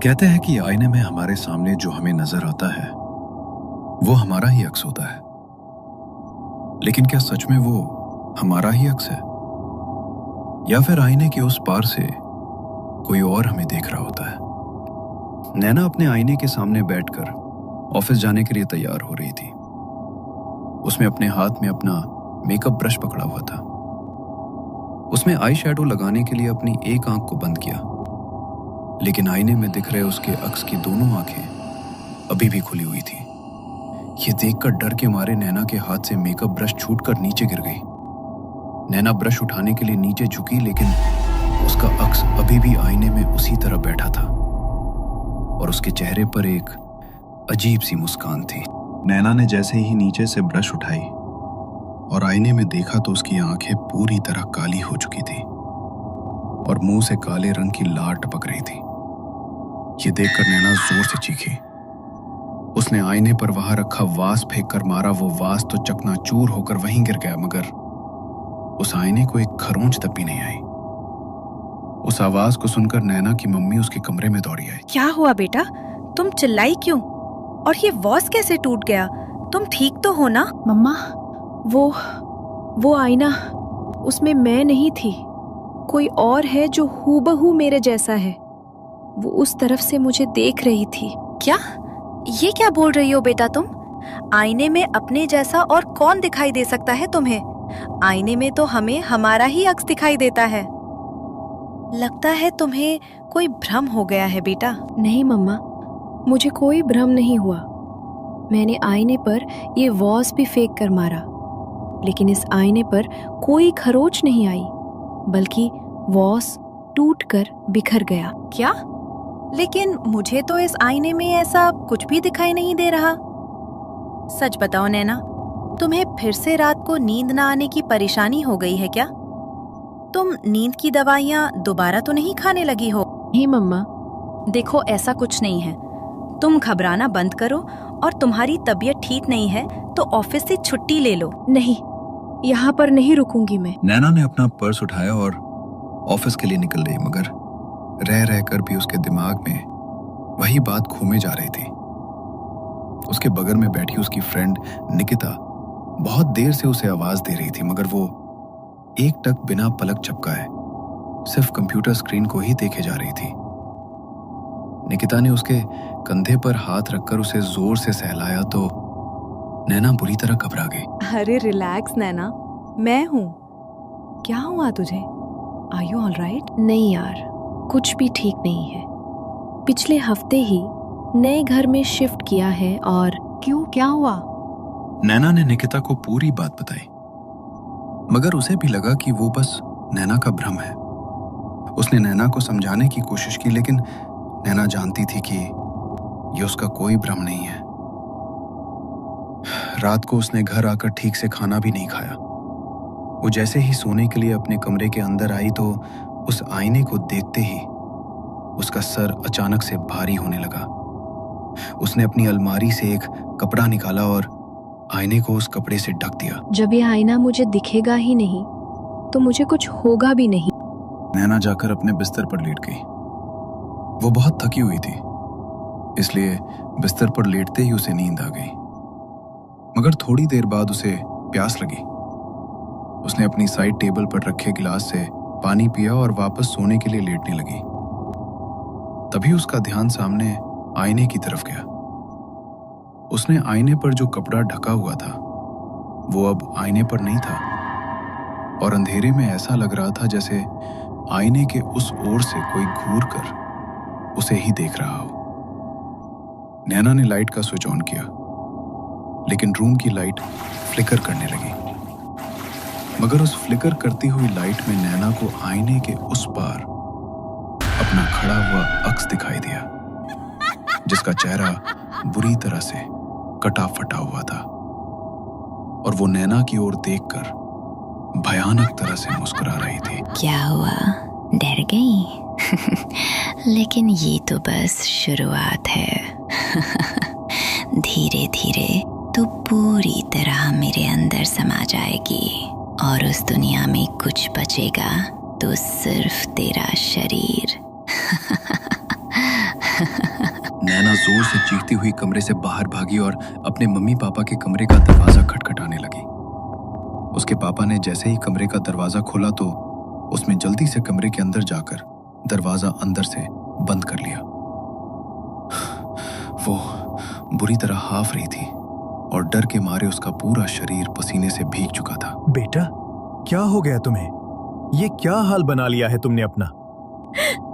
कहते हैं कि आईने में हमारे सामने जो हमें नजर आता है वो हमारा ही अक्स होता है, लेकिन क्या सच में वो हमारा ही अक्स है या फिर आईने के उस पार से कोई और हमें देख रहा होता है। नैना अपने आईने के सामने बैठकर ऑफिस जाने के लिए तैयार हो रही थी। उसने अपने हाथ में अपना मेकअप ब्रश पकड़ा हुआ था। उसने आई शैडो लगाने के लिए अपनी एक आंख को बंद किया, लेकिन आईने में दिख रहे उसके अक्स की दोनों आंखें अभी भी खुली हुई थी। ये देखकर डर के मारे नैना के हाथ से मेकअप ब्रश छूटकर नीचे गिर गई। नैना ब्रश उठाने के लिए नीचे झुकी, लेकिन उसका अक्स अभी भी आईने में उसी तरह बैठा था और उसके चेहरे पर एक अजीब सी मुस्कान थी। नैना ने जैसे ही नीचे से ब्रश उठाई और आईने में देखा तो उसकी आंखें पूरी तरह काली हो चुकी थी और मुंह से काले रंग की लार टपक रही थी। ये देखकर नैना जोर से चीखी। उसने आईने पर वहां रखा वास फेंक कर मारा। वो वास तो चकनाचूर होकर वहीं गिर गया, मगर उस आईने को एक खरोंच तक भी नहीं आई। उस आवाज को सुनकर नैना की मम्मी उसके कमरे में दौड़ी आई। क्या हुआ बेटा, तुम चिल्लाई क्यों? और ये वॉस कैसे टूट गया? तुम ठीक तो हो ना? मम्मा, वो आईना, उसमें मैं नहीं थी, कोई और है जो हूबहू मेरे जैसा है। वो उस तरफ से मुझे देख रही थी। क्या? ये क्या बोल रही हो बेटा तुम? आईने में अपने जैसा और कौन दिखाई दे सकता है तुम्हें? आईने में तो हमें हमारा ही अक्स दिखाई देता है। लगता है तुम्हें कोई भ्रम हो गया है बेटा। नहीं मम्मा, मुझे कोई भ्रम नहीं हुआ। मैंने आईने पर ये वॉस भी फेंक कर मारा, लेकिन इस आईने पर कोई खरोच नहीं आई, बल्कि वॉस टूटकर बिखर गया। क्या? लेकिन मुझे तो इस आईने में ऐसा कुछ भी दिखाई नहीं दे रहा। सच बताओ नैना, तुम्हें फिर से रात को नींद ना आने की परेशानी हो गई है क्या? तुम नींद की दवाइयाँ दोबारा तो नहीं खाने लगी हो? नहीं मम्मा। देखो, ऐसा कुछ नहीं है। तुम घबराना बंद करो, और तुम्हारी तबीयत ठीक नहीं है तो ऑफिस से छुट्टी ले लो। नहीं, यहाँ पर नहीं रुकूंगी मैं। नैना ने अपना पर्स उठाया और ऑफिस के लिए निकल गई, मगर रह रहकर भी उसके दिमाग में वही बात घूमे जा रही थी। उसके बगल में बैठी उसकी फ्रेंड निकिता बहुत देर से उसे आवाज दे रही थी, मगर वो एक टक बिना पलक झपकाए सिर्फ कंप्यूटर स्क्रीन को ही देखे जा रही थी। निकिता ने उसके कंधे पर हाथ रखकर उसे जोर से सहलाया तो नैना बुरी तरह घबरा गई। अरे रिलैक्स नैना, मैं हूँ। क्या हुआ तुझे? Are you all right? नहीं यार, कुछ भी ठीक नहीं है। पिछले हफ्ते ही नए घर में शिफ्ट किया है। और क्यों, क्या हुआ? नैना ने निकिता को पूरी बात बताई, मगर उसे भी लगा कि वो बस नैना का भ्रम है। उसने नैना को समझाने की कोशिश की, लेकिन नैना जानती थी कि ये उसका कोई भ्रम नहीं है। रात को उसने घर आकर ठीक से खाना भी नहीं खाया। वो जैसे ही सोने के लिए अपने कमरे के अंदर आई तो उस आईने को देखते ही उसका सर अचानक से भारी होने लगा। उसने अपनी अलमारी से एक कपड़ा निकाला और आईने को उस कपड़े से ढक दिया। जब ये आईना मुझे दिखेगा ही नहीं तो मुझे कुछ होगा भी नहीं। नैना जाकर अपने बिस्तर पर लेट गई। वो बहुत थकी हुई थी, इसलिए बिस्तर पर लेटते ही उसे नींद आ गई। मगर थोड़ी देर बाद उसे प्यास लगी। उसने अपनी साइड टेबल पर रखे गिलास से पानी पिया और वापस सोने के लिए लेटने लगी। तभी उसका ध्यान सामने आईने की तरफ गया। उसने आईने पर जो कपड़ा ढका हुआ था वो अब आईने पर नहीं था, और अंधेरे में ऐसा लग रहा था जैसे आईने के उस ओर से कोई घूर कर उसे ही देख रहा हो। नैना ने लाइट का स्विच ऑन किया, लेकिन रूम की लाइट फ्लिकर करने लगी। मगर उस फ्लिकर करती हुई लाइट में नैना को आईने के उस पार अपना खड़ा हुआ अक्स दिखाई दिया, जिसका चेहरा बुरी तरह से कटा फटा हुआ था, और वो नैना की ओर देखकर भयानक तरह से मुस्कुरा रही थी। क्या हुआ, डर गई? लेकिन ये तो बस शुरुआत है। धीरे धीरे तू पूरी तरह मेरे अंदर समा जाएगी और उस दुनिया में कुछ बचेगा तो सिर्फ तेरा शरीर। जोर से चीखती हुई कमरे से बाहर भागी और अपने मम्मी पापा के कमरे का दरवाजा खटखटाने लगी। उसके पापा ने जैसे ही कमरे का दरवाजा खोला तो उसने जल्दी से कमरे के अंदर जाकर दरवाजा अंदर से बंद कर लिया। वो बुरी तरह हाफ रही थी और डर के मारे उसका पूरा शरीर पसीने से भीग चुका था। बेटा, क्या हो गया तुम्हें? ये क्या हाल बना लिया है तुमने अपना?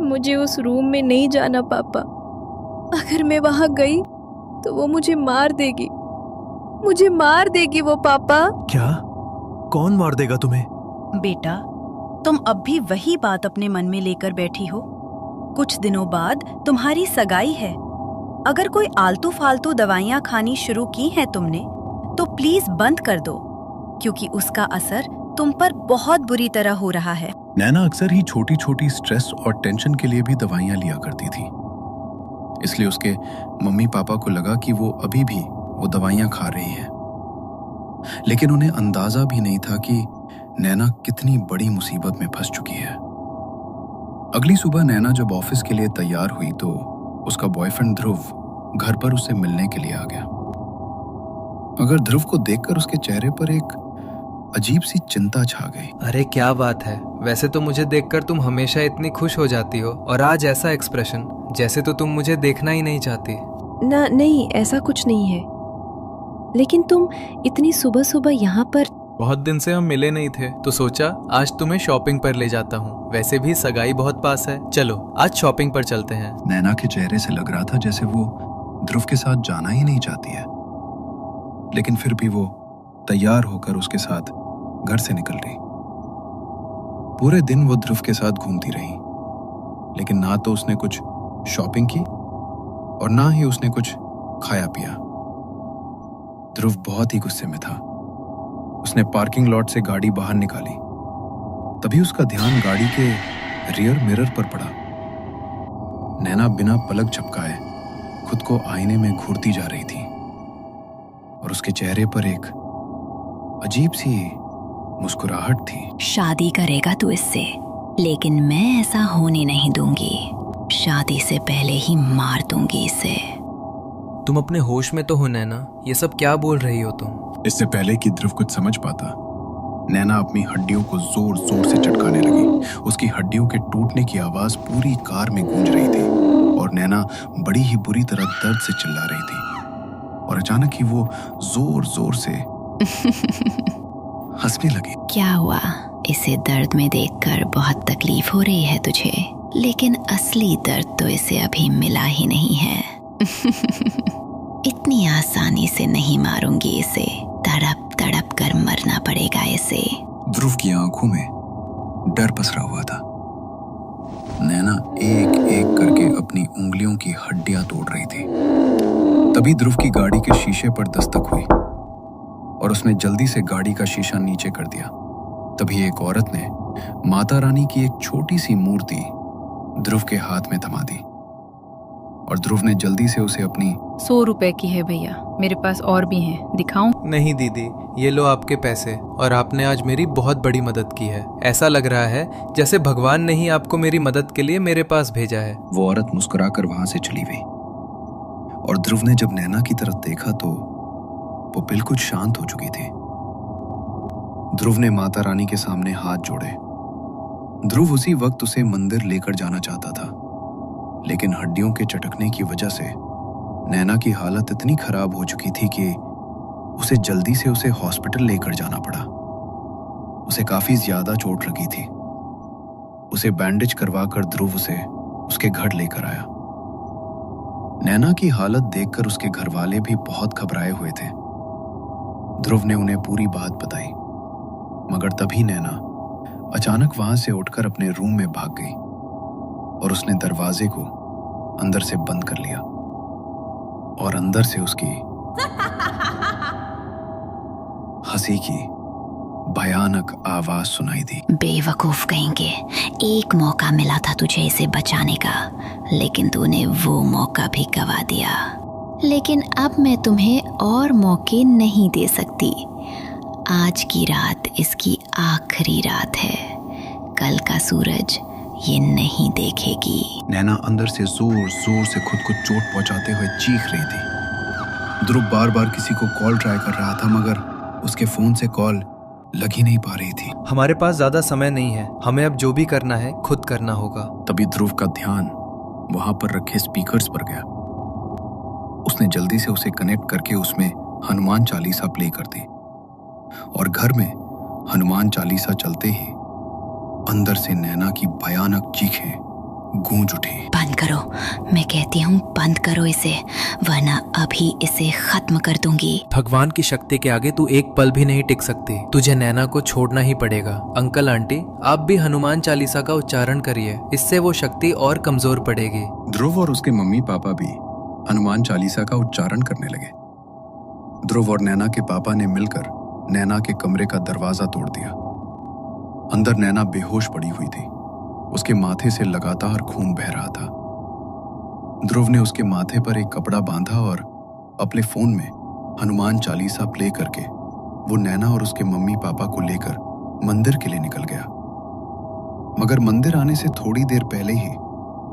मुझे उस रूम में नहीं जाना पापा। अगर मैं वहां गई तो वो मुझे मार देगी। मुझे मार देगी वो पापा। क्या? कौन मार देगा तुम्हें? बेटा, तुम अब भी वही बात अपने मन में लेकर बैठी हो। कुछ दिनों बाद तुम्हारी सगाई है। अगर कोई आलतू फालतू दवाइयाँ खानी शुरू की हैं तुमने तो प्लीज बंद कर दो, क्योंकि उसका असर तुम पर बहुत बुरी तरह हो रहा है। नैना अक्सर ही छोटी छोटी स्ट्रेस और टेंशन के लिए भी दवाइयाँ लिया करती थी, इसलिए उसके मम्मी पापा को लगा कि वो अभी भी वो दवाइयाँ खा रही है। लेकिन उन्हें अंदाजा भी नहीं था कि नैना कितनी बड़ी मुसीबत में फंस चुकी है। अगली सुबह नैना जब ऑफिस के लिए तैयार हुई तो उसका बॉयफ्रेंड ध्रुव घर पर उससे मिलने के लिए आ गया। मगर ध्रुव को देखकर उसके चेहरे पर एक अजीब सी चिंता छा गई। अरे क्या बात है, वैसे तो मुझे देखकर तुम हमेशा इतनी खुश हो जाती हो और आज ऐसा एक्सप्रेशन जैसे तो तुम मुझे देखना ही नहीं चाहती। ना, नहीं, ऐसा कुछ नहीं है। लेकिन तुम इतनी सुबह सुबह यहाँ पर? बहुत दिन से हम मिले नहीं थे तो सोचा आज तुम्हें शॉपिंग पर ले जाता हूँ। वैसे भी सगाई बहुत पास है, चलो आज शॉपिंग पर चलते हैं। नैना के चेहरे से लग रहा था जैसे वो ध्रुव के साथ जाना ही नहीं चाहती है, लेकिन फिर भी वो तैयार होकर उसके साथ घर से निकल रही। पूरे दिन वो ध्रुव के साथ घूमती रही, लेकिन ना तो उसने कुछ शॉपिंग की और ना ही उसने कुछ खाया पिया। ध्रुव बहुत ही गुस्से में था। उसने पार्किंग लॉट से गाड़ी बाहर निकाली, तभी उसका ध्यान गाड़ी के रियर मिरर पर पड़ा। नैना बिना पलक झपकाए खुद को आईने में घूरती जा रही थी और उसके चेहरे पर एक अजीब सी मुस्कुराहट थी। शादी करेगा तू इससे, लेकिन मैं ऐसा होने नहीं दूंगी। शादी से पहले ही मार दूंगी इसे। तुम अपने होश में तो हो नैना, ये सब क्या बोल रही हो तुम? इससे पहले कि ध्रुव कुछ समझ पाता, नैना अपनी हड्डियों को जोर जोर से चटकाने लगी। उसकी हड्डियों के टूटने की आवाज पूरी कार में गूंज रही थी और नैना बड़ी ही बुरी तरह दर्द से चिल्ला रही थी। और अचानक ही वो जोर जोर से हंसने लगी। क्या हुआ? इसे दर्द में देखकर बहुत तकलीफ हो रही है तुझे, लेकिन असली दर्द तो इसे अभी मिला ही नहीं है। इतनी आसानी से नहीं मारूंगी इसे, तड़प तड़प कर मरना पड़ेगा इसे। ध्रुव की आंखों में डर पसरा हुआ था। नैना एक एक करके अपनी उंगलियों की हड्डियां तोड़ रही थी। तभी ध्रुव की गाड़ी के शीशे पर दस्तक हुई और उसने जल्दी से गाड़ी का शीशा नीचे कर दिया। तभी एक औरत ने माता रानी की एक छोटी सी मूर्ति ध्रुव के हाथ में थमा दी और ध्रुव ने जल्दी से उसे अपनी 100 रुपए की है भैया, मेरे पास और भी हैं, दिखाऊं? नहीं दीदी, ये लो आपके पैसे, और आपने आज मेरी बहुत बड़ी मदद की है। ऐसा लग रहा है जैसे भगवान ने ही आपको मेरी मदद के लिए मेरे पास भेजा है। वो औरत मुस्कुराकर वहां से चली गई और ध्रुव ने जब नैना की तरफ देखा तो वो बिल्कुल शांत हो चुकी थी। ध्रुव ने माता रानी के सामने हाथ जोड़े। ध्रुव उसी वक्त उसे मंदिर लेकर जाना चाहता था, लेकिन हड्डियों के चटकने की वजह से नैना की हालत इतनी खराब हो चुकी थी कि उसे जल्दी से उसे हॉस्पिटल लेकर जाना पड़ा। उसे काफी ज्यादा चोट लगी थी। उसे बैंडेज करवाकर ध्रुव उसे उसके घर लेकर आया। नैना की हालत देखकर उसके घर वाले भी बहुत घबराए हुए थे। ध्रुव ने उन्हें पूरी बात बताई, मगर तभी नैना अचानक वहां से उठकर अपने रूम में भाग गई और उसने दरवाजे को अंदर से बंद कर लिया और अंदर से उसकी हंसी की भयानक आवाज सुनाई दी। बेवकूफ कहेंगे, एक मौका मिला था तुझे इसे बचाने का, लेकिन तूने वो मौका भी गवा दिया। लेकिन अब मैं तुम्हें और मौके नहीं दे सकती। आज की रात इसकी आखिरी रात है। कल का सूरज ये नहीं देखेगी। नैना अंदर से जोर जोर से खुद को चोट पहुंचाते हुए चीख रही थी। ध्रुव बार बार किसी को कॉल ट्राई कर रहा था, मगर उसके फोन से कॉल लग ही नहीं पा रही थी। हमारे पास ज्यादा समय नहीं है, हमें अब जो भी करना है खुद करना होगा। तभी ध्रुव का ध्यान वहां पर रखे स्पीकर्स पर गया। उसने जल्दी से उसे कनेक्ट करके उसमें हनुमान चालीसा प्ले कर दी और घर में हनुमान चालीसा चलते ही अंदर से नैना की भयानक चीखें गूंज उठी। बंद करो, मैं कहती हूँ बंद करो इसे, वरना अभी इसे खत्म कर दूंगी। भगवान की शक्ति के आगे तू एक पल भी नहीं टिक सकती। तुझे नैना को छोड़ना ही पड़ेगा। अंकल आंटी, आप भी हनुमान चालीसा का उच्चारण करिए, इससे वो शक्ति और कमजोर पड़ेगी। ध्रुव और उसके मम्मी पापा भी हनुमान चालीसा का उच्चारण करने लगे। ध्रुव और नैना के पापा ने मिलकर नैना के कमरे का दरवाजा तोड़ दिया। अंदर नैना बेहोश पड़ी हुई थी। उसके माथे से लगातार खून बह रहा था। ध्रुव ने उसके माथे पर एक कपड़ा बांधा और अपने फोन में हनुमान चालीसा प्ले करके वो नैना और उसके मम्मी पापा को लेकर मंदिर के लिए निकल गया। मगर मंदिर आने से थोड़ी देर पहले ही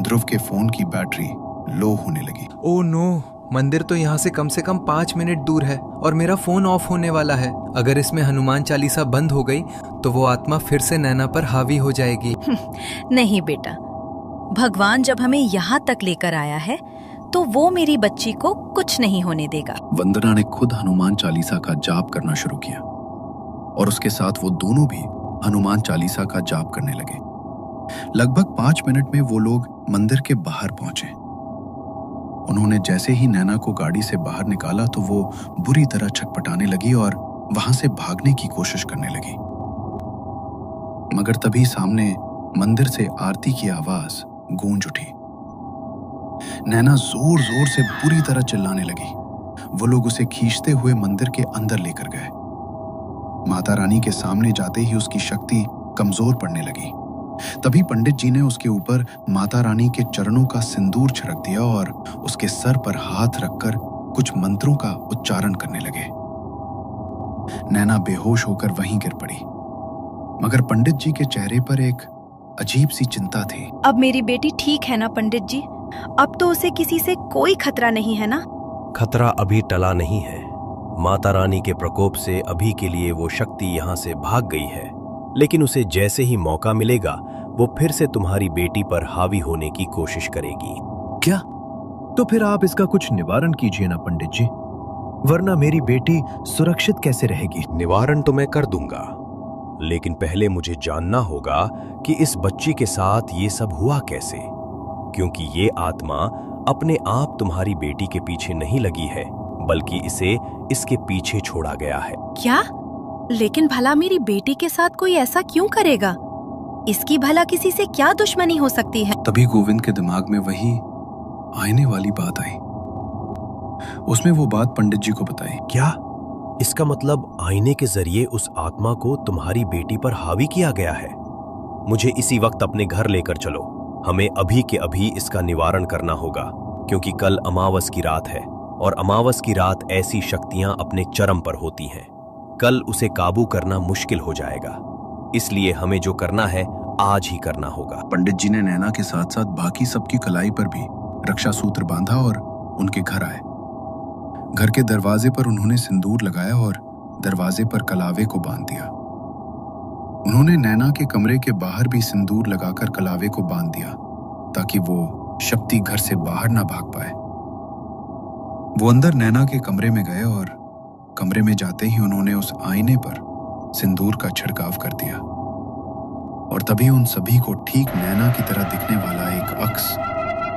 ध्रुव के फोन की बैटरी लो होने लगी। ओह नो, मंदिर तो यहाँ से कम 5 मिनट दूर है और मेरा फोन ऑफ होने वाला है। अगर इसमें हनुमान चालीसा बंद हो गई तो वो आत्मा फिर से नैना पर हावी हो जाएगी। नहीं बेटा, भगवान जब हमें यहाँ तक लेकर आया है तो वो मेरी बच्ची को कुछ नहीं होने देगा। वंदना ने खुद हनुमान चालीसा का जाप करना शुरू किया और उसके साथ वो दोनों भी हनुमान चालीसा का जाप करने लगे। लगभग 5 मिनट में वो लोग मंदिर के बाहर पहुंचे। उन्होंने जैसे ही नैना को गाड़ी से बाहर निकाला तो वो बुरी तरह छटपटाने लगी और वहां से भागने की कोशिश करने लगी। मगर तभी सामने मंदिर से आरती की आवाज गूंज उठी। नैना जोर जोर से बुरी तरह चिल्लाने लगी। वो लोग उसे खींचते हुए मंदिर के अंदर लेकर गए। माता रानी के सामने जाते ही उसकी शक्ति कमजोर पड़ने लगी। तभी पंडित जी ने उसके ऊपर माता रानी के चरणों का सिंदूर छिड़क दिया और उसके सर पर हाथ रखकर कुछ मंत्रों का उच्चारण करने लगे। नैना बेहोश होकर वहीं गिर पड़ी, मगर पंडित जी के चेहरे पर एक अजीब सी चिंता थी। अब मेरी बेटी ठीक है ना पंडित जी? अब तो उसे किसी से कोई खतरा नहीं है ना? खतरा अभी टला नहीं है। माता रानी के प्रकोप से अभी के लिए वो शक्ति यहाँ से भाग गई है, लेकिन उसे जैसे ही मौका मिलेगा वो फिर से तुम्हारी बेटी पर हावी होने की कोशिश करेगी। क्या? तो फिर आप इसका कुछ निवारण कीजिए ना पंडित जी, वरना मेरी बेटी सुरक्षित कैसे रहेगी? निवारण तो मैं कर दूंगा, लेकिन पहले मुझे जानना होगा कि इस बच्ची के साथ ये सब हुआ कैसे, क्योंकि ये आत्मा अपने आप तुम्हारी बेटी के पीछे नहीं लगी है, बल्कि इसे इसके पीछे छोड़ा गया है। क्या? लेकिन भला मेरी बेटी के साथ कोई ऐसा क्यों करेगा? इसकी भला किसी से क्या दुश्मनी हो सकती है? तभी गोविंद के दिमाग में वही आईने वाली बात आई। उसने वो बात पंडित जी को बताई। क्या? इसका मतलब आईने के जरिए उस आत्मा को तुम्हारी बेटी पर हावी किया गया है। मुझे इसी वक्त अपने घर लेकर चलो। हमें अभी के अभी इसका निवारण करना होगा, क्योंकि कल अमावस की रात है और अमावस की रात ऐसी शक्तियां अपने चरम पर होती हैं। कल उसे काबू करना मुश्किल हो जाएगा, इसलिए हमें जो करना है आज ही करना होगा। पंडित जी ने नैना के साथ साथ बाकी सबकी कलाई पर भी रक्षा सूत्र बांधा और उनके घर आए। घर के दरवाजे पर उन्होंने सिंदूर लगाया और दरवाजे पर कलावे को बांध दिया। उन्होंने नैना के कमरे के बाहर भी सिंदूर लगाकर कलावे को बांध दिया, ताकि वो शक्ति घर से बाहर ना भाग पाए। वो अंदर नैना के कमरे में गए और कमरे में जाते ही उन्होंने उस आईने पर सिंदूर का छिड़काव कर दिया और तभी उन सभी को ठीक नैना की तरह दिखने वाला एक अक्स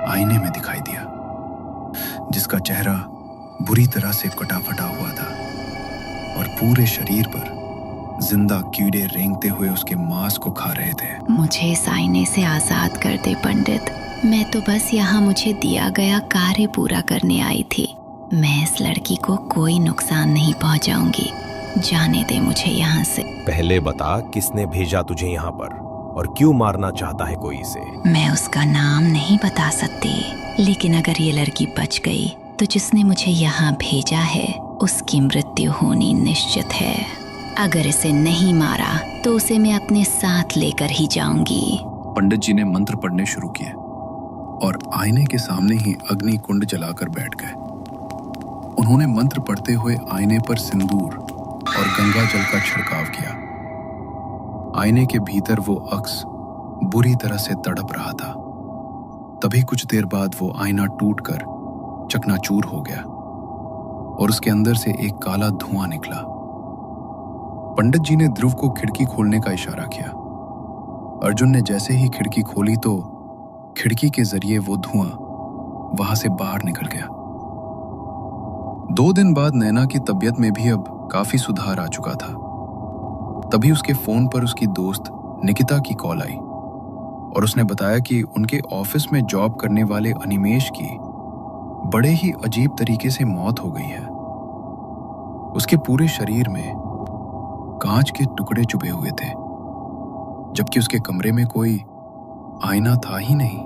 आईने में दिखाई दिया, जिसका चेहरा बुरी तरह से कटा फटा हुआ था और पूरे शरीर पर जिंदा कीड़े रेंगते हुए उसके मांस को खा रहे थे। मुझे इस आईने से आजाद कर दे पंडित, मैं तो बस यहाँ मुझे दिया गया कार्य पूरा करने आई थी। मैं इस लड़की को कोई नुकसान नहीं पहुंचाऊंगी, जाने दे मुझे यहाँ से। पहले बता, किसने भेजा तुझे यहाँ पर और क्यों मारना चाहता है कोई इसे? मैं उसका नाम नहीं बता सकती, लेकिन अगर ये लड़की बच गई तो जिसने मुझे यहाँ भेजा है उसकी मृत्यु होनी निश्चित है। अगर इसे नहीं मारा तो उसे मैं अपने साथ लेकर ही जाऊंगी। पंडित जी ने मंत्र पढ़ने शुरू किए और आईने के सामने ही अग्नि कुंड जलाकर बैठ गए। उन्होंने मंत्र पढ़ते हुए आईने पर सिंदूर और गंगा जल का छिड़काव किया। आईने के भीतर वो अक्स बुरी तरह से तड़प रहा था। तभी कुछ देर बाद वो आईना टूटकर चकनाचूर हो गया और उसके अंदर से एक काला धुआं निकला। पंडित जी ने ध्रुव को खिड़की खोलने का इशारा किया। अर्जुन ने जैसे ही खिड़की खोली तो खिड़की के जरिए वो धुआं वहां से बाहर निकल गया। 2 दिन बाद नैना की तबीयत में भी अब काफी सुधार आ चुका था। तभी उसके फोन पर उसकी दोस्त निकिता की कॉल आई और उसने बताया कि उनके ऑफिस में जॉब करने वाले अनिमेश की बड़े ही अजीब तरीके से मौत हो गई है। उसके पूरे शरीर में कांच के टुकड़े चुभे हुए थे, जबकि उसके कमरे में कोई आईना था ही नहीं।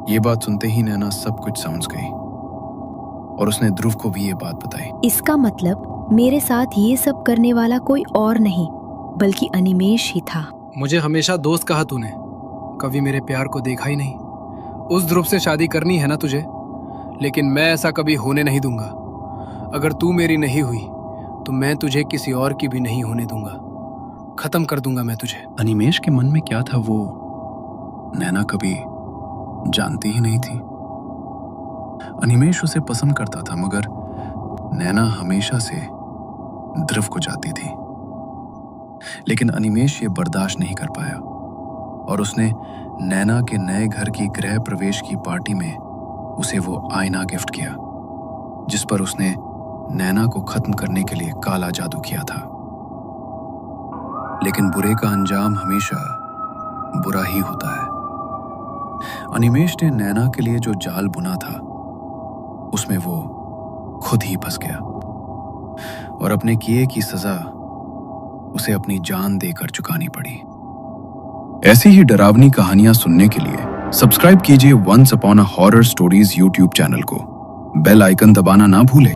ये बात सुनते ही नैना सब कुछ समझ गई और उसने ध्रुव को भी ये बात बताई। इसका मतलब मेरे साथ ये सब करने वाला कोई और नहीं बल्कि अनिमेश ही था। मुझे हमेशा दोस्त कहा तूने, कभी मेरे प्यार को देखा ही नहीं। उस ध्रुव से शादी करनी है ना तुझे, लेकिन मैं ऐसा कभी होने नहीं दूंगा। अगर तू मेरी नहीं हुई तो मैं तुझे किसी और की भी नहीं होने दूंगा। खत्म कर दूंगा मैं तुझे। अनिमेश के मन में क्या था वो नैना कभी जानती ही नहीं थी। अनिमेश उसे पसंद करता था, मगर नैना हमेशा से ध्रुव को चाहती थी। लेकिन अनिमेश ये बर्दाश्त नहीं कर पाया और उसने नैना के नए घर की गृह प्रवेश की पार्टी में उसे वो आईना गिफ्ट किया, जिस पर उसने नैना को खत्म करने के लिए काला जादू किया था। लेकिन बुरे का अंजाम हमेशा बुरा ही होता है। अनिमेश ने नैना के लिए जो जाल बुना था उसमें वो खुद ही फंस गया और अपने किए की सजा उसे अपनी जान देकर चुकानी पड़ी। ऐसी ही डरावनी कहानियां सुनने के लिए सब्सक्राइब कीजिए once upon a horror stories YouTube channel को। बेल आइकन दबाना ना भूलें।